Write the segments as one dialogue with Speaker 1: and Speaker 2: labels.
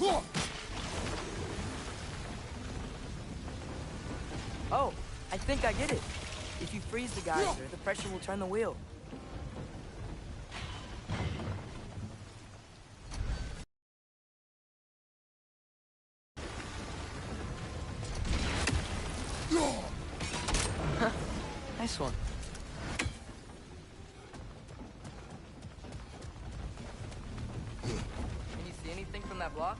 Speaker 1: Oh, I think I get it. If you freeze the geyser, the pressure will turn the wheel. Nice one. Can you see anything from that block?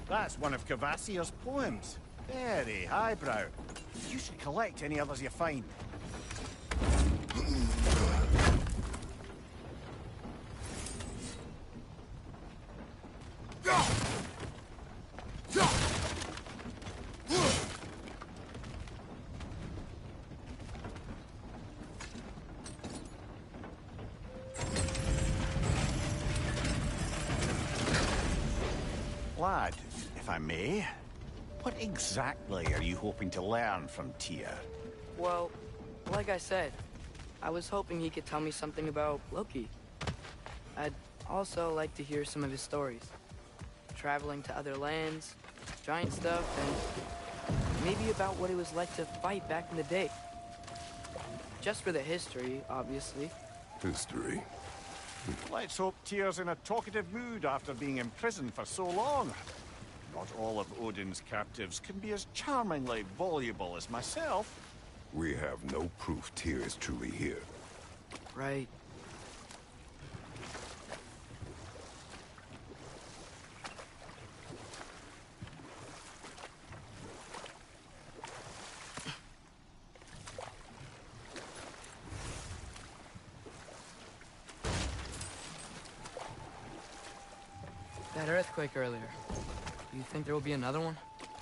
Speaker 2: That's one of Cavassier's poems. Very highbrow. You should collect any others you find. Lad, if I may, what exactly are you hoping to learn from Tyr?
Speaker 1: Well, like I said, I was hoping he could tell me something about Loki. I'd also like to hear some of his stories. Traveling to other lands, giant stuff, and maybe about what it was like to fight back in the day. Just for the history, obviously.
Speaker 3: History?
Speaker 2: Let's hope Tyr's in a talkative mood after being imprisoned for so long. Not all of Odin's captives can be as charmingly voluble as myself.
Speaker 3: We have no proof Tyr is truly here.
Speaker 1: Right. That earthquake earlier. Do you think there will be another one?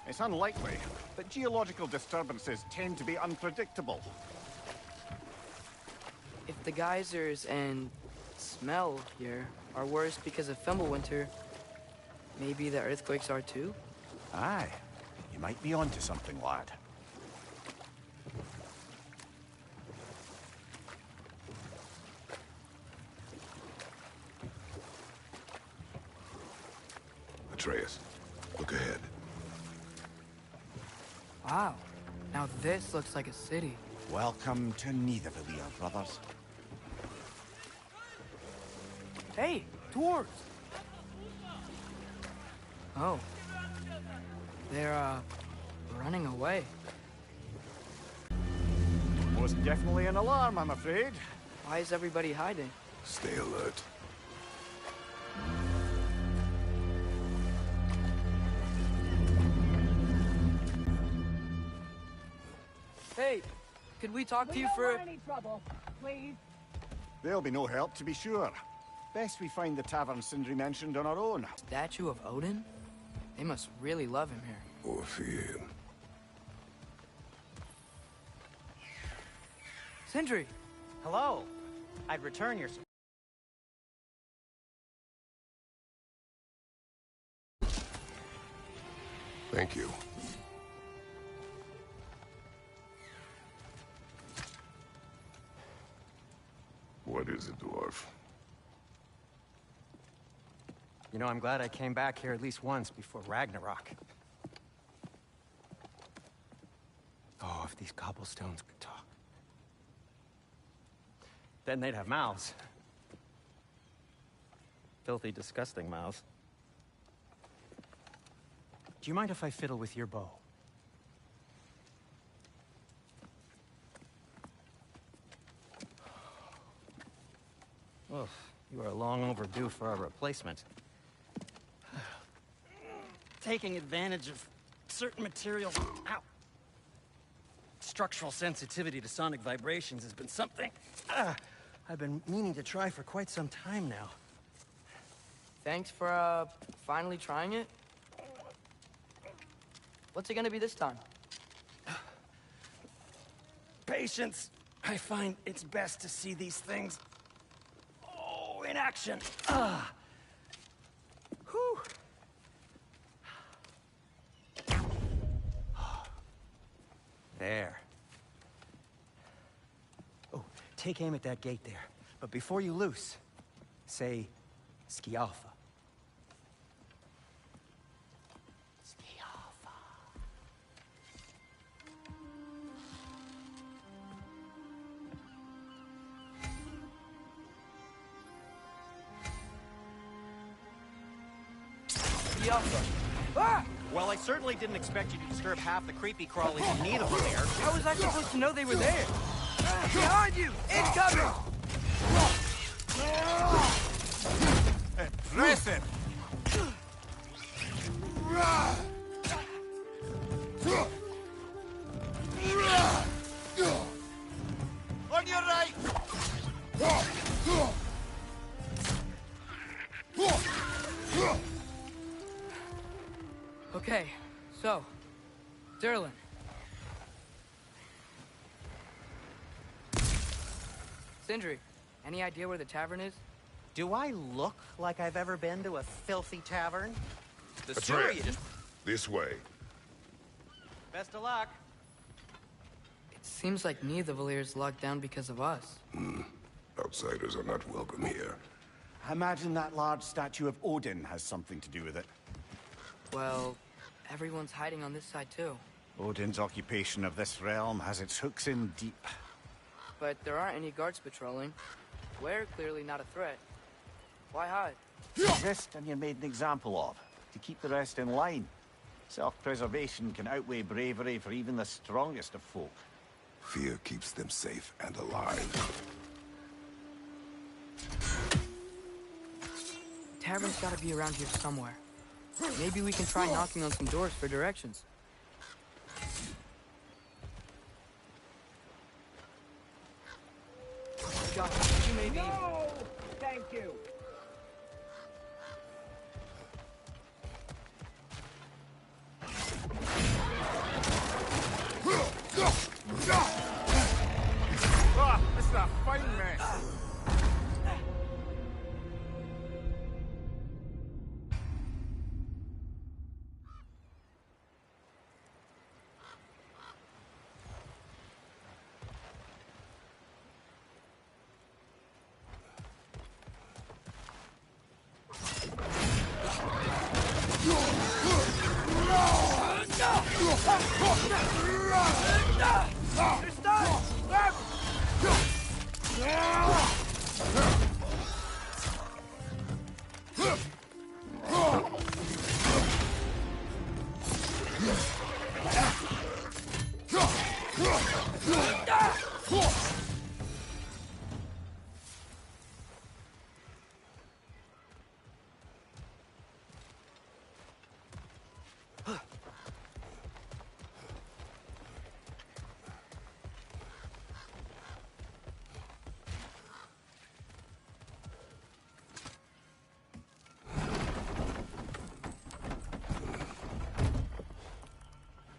Speaker 2: It's unlikely, but geological disturbances tend to be unpredictable.
Speaker 1: If the geysers and smell here are worse because of Fimbulwinter, maybe the earthquakes are too?
Speaker 2: Aye, you might be onto something, lad.
Speaker 3: Atreus, look ahead.
Speaker 1: Wow. Now this looks like a city.
Speaker 2: Welcome to Nidavellir, brothers.
Speaker 1: Hey, dwarves! Oh. They're, running away.
Speaker 2: Was definitely an alarm, I'm afraid.
Speaker 1: Why is everybody hiding?
Speaker 3: Stay alert.
Speaker 1: Hey, could we talk to you for...
Speaker 4: any trouble, please.
Speaker 2: There'll be no help, to be sure. Best we find the tavern Sindri mentioned on our own.
Speaker 1: Statue of Odin? They must really love him here.
Speaker 3: Or fear him.
Speaker 1: Sindri!
Speaker 5: Hello. I'd return your...
Speaker 3: Thank you. What is it, dwarf?
Speaker 5: You know, I'm glad I came back here at least once before Ragnarok. Oh, if these cobblestones could talk. Then they'd have mouths. Filthy, disgusting mouths. Do you mind if I fiddle with your bow? Oh, you are long overdue for a replacement. Taking advantage of certain materials. Ow! Structural sensitivity to sonic vibrations has been something I've been meaning to try for quite some time now.
Speaker 1: Thanks for, finally trying it. What's it gonna be this time?
Speaker 5: patience, I find it's best to see these things, in action. Whew. There. Oh, take aim at that gate there. But before you loose, say, Ski Alpha. Ski Alpha.
Speaker 1: Ski Alpha. Ah!
Speaker 4: Well, I certainly didn't expect you to disturb half the creepy crawlies in need of them there.
Speaker 1: How was I supposed to know they were there? Behind you! Incoming!
Speaker 2: Impressive! On your right!
Speaker 1: Okay, so, Derlin. Sindri, any idea where the tavern is?
Speaker 4: Do I look like I've ever been to a filthy tavern? The sewer
Speaker 3: Atreus,
Speaker 4: you just...
Speaker 3: this way.
Speaker 4: Best of luck.
Speaker 1: It seems like neither Valyr's locked down because of us.
Speaker 3: Outsiders are not welcome here.
Speaker 2: I imagine that large statue of Odin has something to do with it.
Speaker 1: Well, everyone's hiding on this side too.
Speaker 2: Odin's occupation of this realm has its hooks in deep.
Speaker 1: But there aren't any guards patrolling. We're clearly not a threat. Why hide?
Speaker 2: Resist and you're made an example of, to keep the rest in line. Self-preservation can outweigh bravery for even the strongest of folk.
Speaker 3: Fear keeps them safe and alive.
Speaker 1: The tavern's gotta be around here somewhere. Maybe we can try knocking on some doors for directions. God, you may be...
Speaker 6: No! Thank you.
Speaker 2: Ah, this is a fine mess.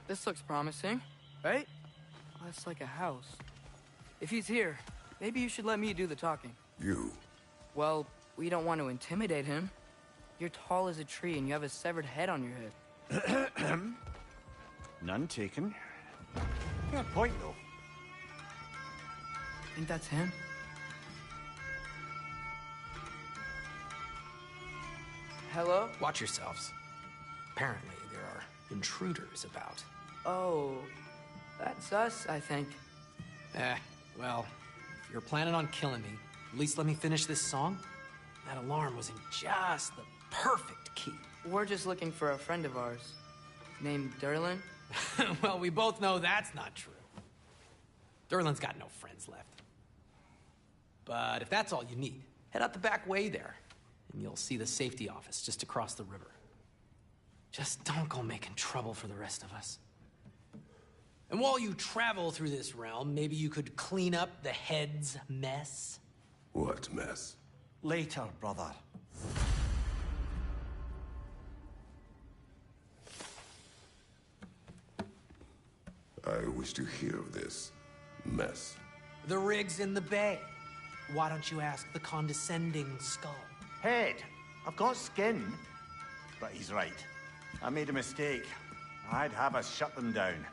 Speaker 1: This looks promising, right? Oh, it's like a house. If he's here, maybe you should let me do the talking.
Speaker 3: You.
Speaker 1: Well, we don't want to intimidate him. You're tall as a tree and you have a severed head on your head.
Speaker 2: None taken. Fair point, though.
Speaker 1: Think that's him? Hello?
Speaker 7: Watch yourselves. Apparently, there are intruders about.
Speaker 1: Oh, that's us, I think.
Speaker 7: Well, if you're planning on killing me, at least let me finish this song. That alarm was in just the perfect key.
Speaker 1: We're just looking for a friend of ours, named Derlin.
Speaker 7: Well, we both know that's not true. Derlin's got no friends left. But if that's all you need, head out the back way there, and you'll see the safety office just across the river. Just don't go making trouble for the rest of us. And while you travel through this realm, maybe you could clean up the head's mess?
Speaker 3: What mess?
Speaker 2: Later, brother.
Speaker 3: I wish to hear of this. mess.
Speaker 7: The rig's in the bay. Why don't you ask the condescending skull?
Speaker 2: Head, I've got skin. But he's right. I made a mistake. I'd have us shut them down.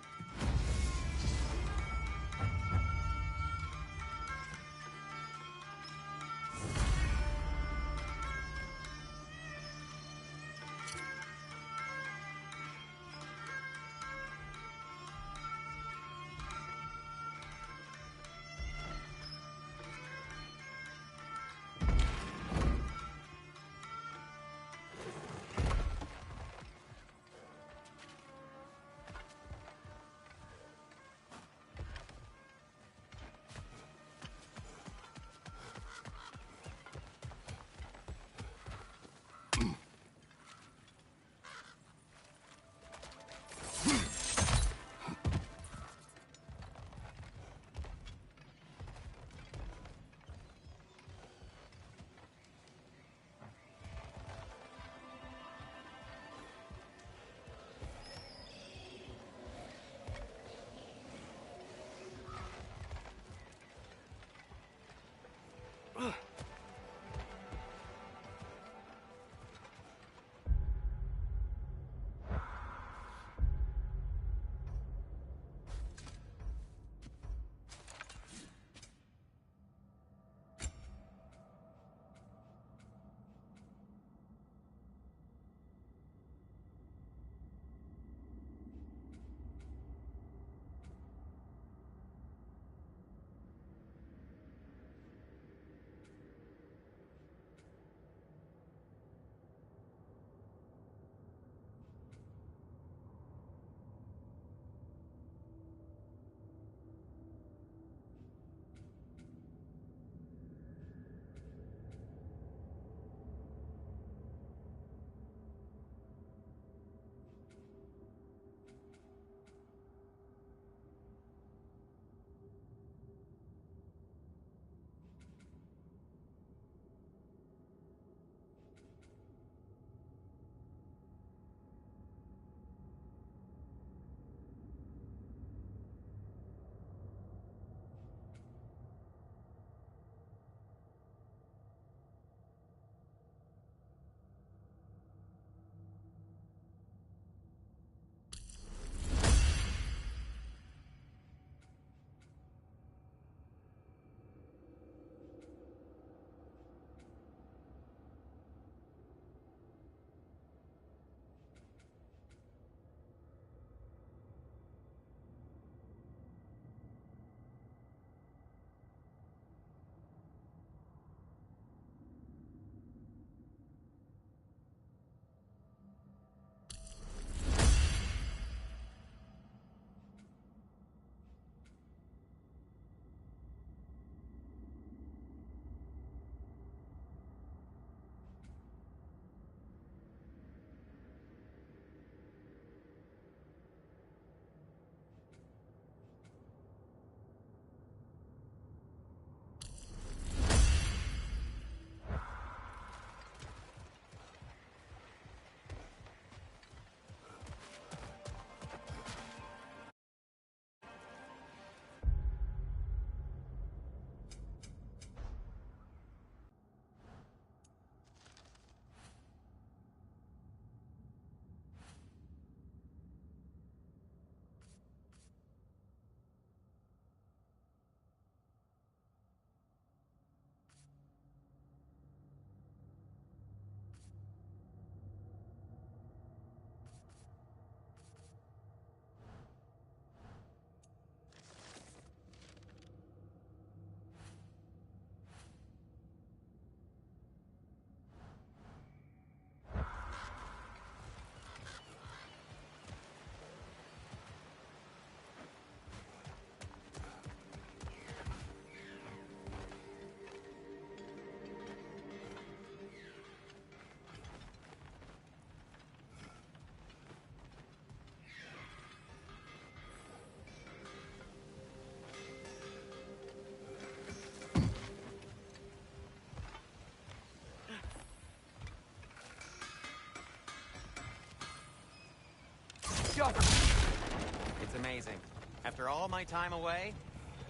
Speaker 4: It's amazing. After all my time away,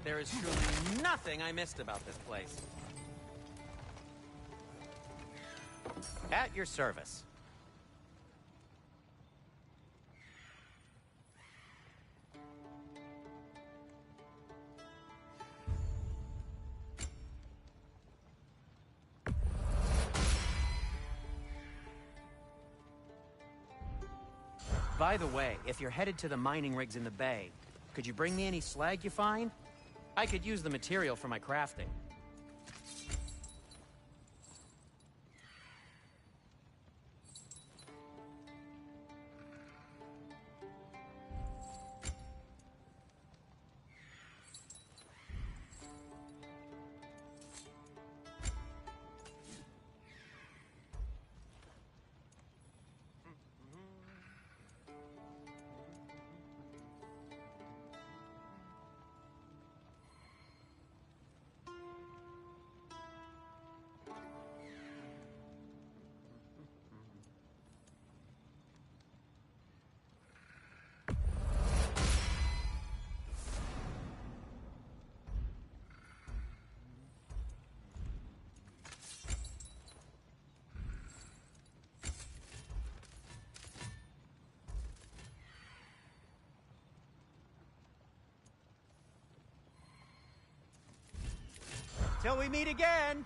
Speaker 5: There is truly nothing I missed about this place.
Speaker 4: At your service. By the way, if you're headed to the mining rigs in the bay, could you bring me any slag you find? I could use the material for my crafting. Till we meet again!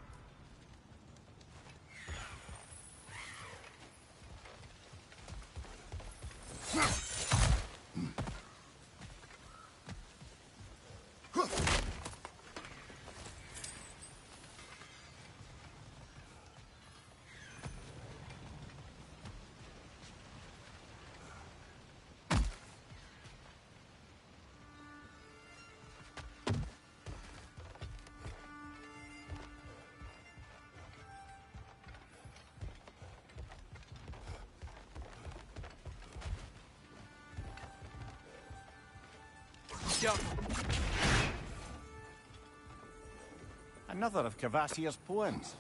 Speaker 2: Another of Cavassier's poems.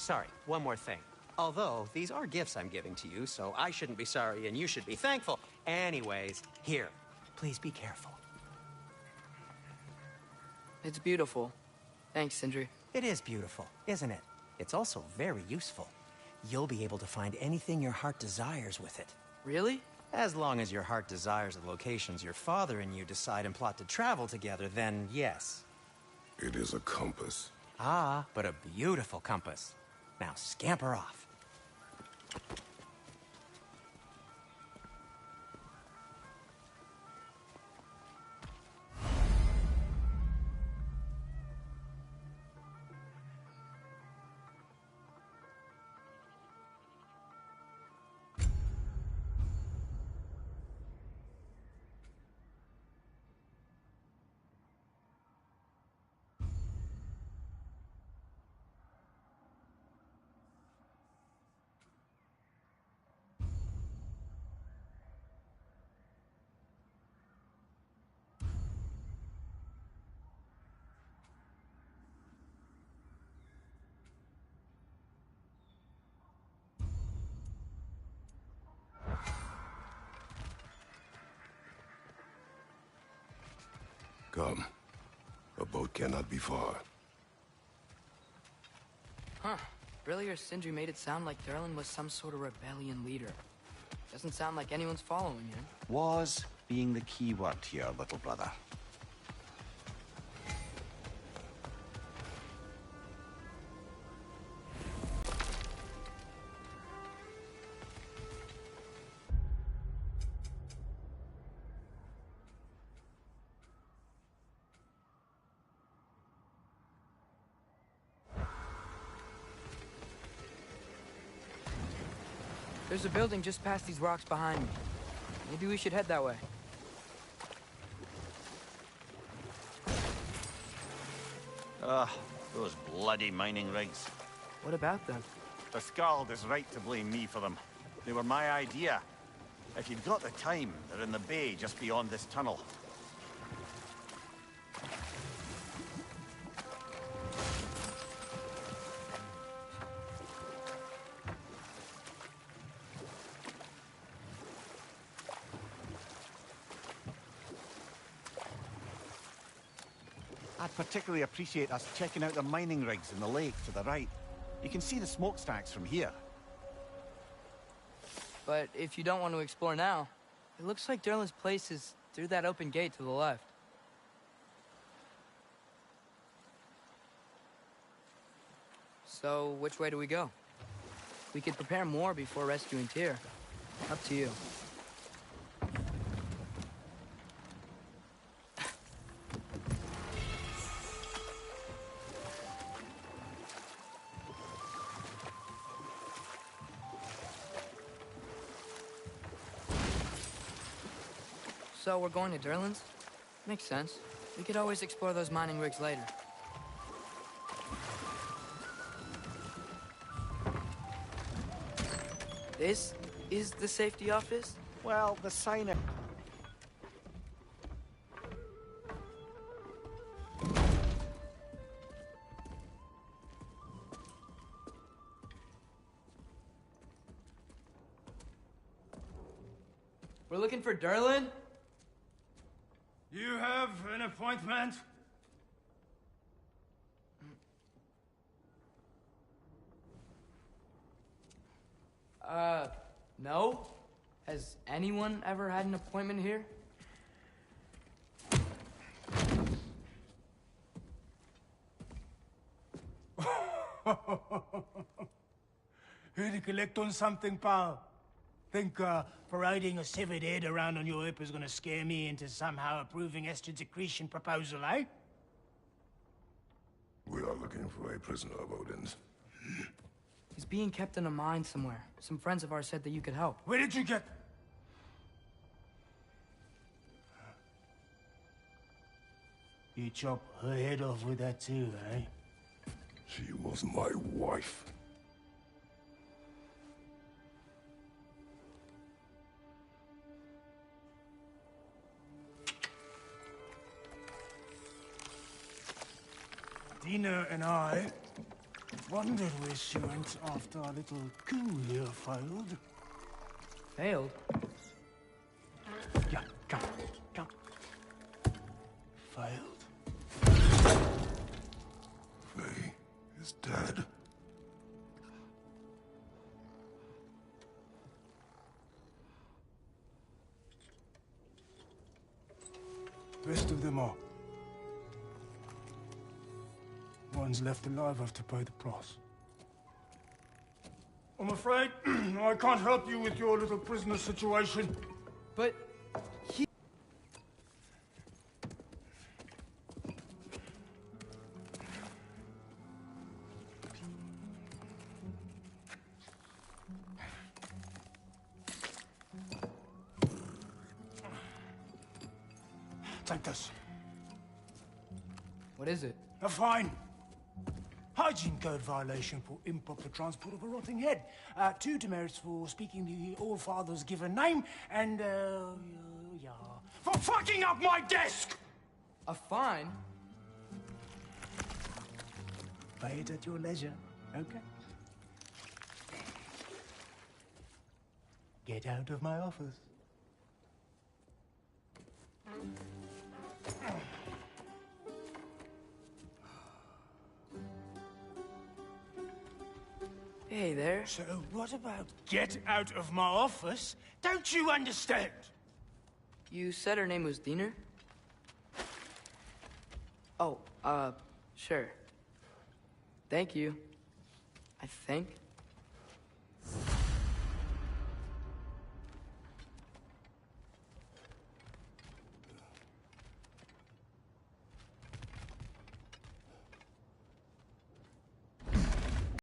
Speaker 4: sorry, one more thing. Although, these are gifts I'm giving to you, so I shouldn't be sorry and you should be thankful. Anyways, here, please be careful.
Speaker 1: It's beautiful. Thanks, Sindri.
Speaker 4: It is beautiful, isn't it? It's also very useful. You'll be able to find anything your heart desires with it.
Speaker 1: Really?
Speaker 4: As long as your heart desires the locations your father and you decide and plot to travel together, then yes.
Speaker 3: It is a compass.
Speaker 4: Ah, but a beautiful compass. Now scamper off.
Speaker 3: Come. A boat cannot be far.
Speaker 1: Huh. Earlier, Sindri made it sound like Durlin was some sort of rebellion leader. Doesn't sound like anyone's following him.
Speaker 2: Was being the key word here, little brother.
Speaker 1: There's a building just past these rocks behind me. Maybe we should head that way.
Speaker 2: Ah, those bloody mining rigs.
Speaker 1: What about them?
Speaker 2: The Skald is right to blame me for them. They were my idea. If you've got the time, they're in the bay just beyond this tunnel. I'd particularly appreciate us checking out the mining rigs in the lake to the right. You can see the smokestacks from here.
Speaker 1: But if you don't want to explore now, it looks like Durlin's place is through that open gate to the left. So, which way do we go? We could prepare more before rescuing Tyr. Up to you. So we're going to Durlin's? Makes sense. We could always explore those mining rigs later. This is the safety office?
Speaker 2: Well, the sign...
Speaker 1: We're looking for Durlin?
Speaker 8: You have an appointment?
Speaker 1: No? Has anyone ever had an appointment here?
Speaker 8: Here to collect on something, pal? Think, parading a severed head around on your hip is gonna scare me into somehow approving Esther's accretion proposal, eh?
Speaker 3: We are looking for a prisoner of Odin's.
Speaker 1: He's being kept in a mine somewhere. Some friends of ours said that you could help.
Speaker 8: Where did you get... You chop her head off with that too, eh?
Speaker 3: She was my wife.
Speaker 8: Dina and I Wondered where she went after our little coup here failed.
Speaker 1: Failed?
Speaker 8: Yeah, come. Failed.
Speaker 3: Faye is dead.
Speaker 8: Rest of them are. Ones left alive have to pay the price. I'm afraid I can't help you with your little prisoner situation.
Speaker 1: But
Speaker 8: Take this.
Speaker 1: what is it?
Speaker 8: A fine. Hygiene code violation for improper transport of a rotting head. 2 demerits for speaking the All-Father's given name, and, yeah, for fucking up my desk!
Speaker 1: A fine?
Speaker 8: Pay it at your leisure, okay? Get out of my office.
Speaker 1: Hey there.
Speaker 8: So what about get out of my office? Don't you understand?
Speaker 1: You said her name was Diener? Oh, sure. Thank you. I think.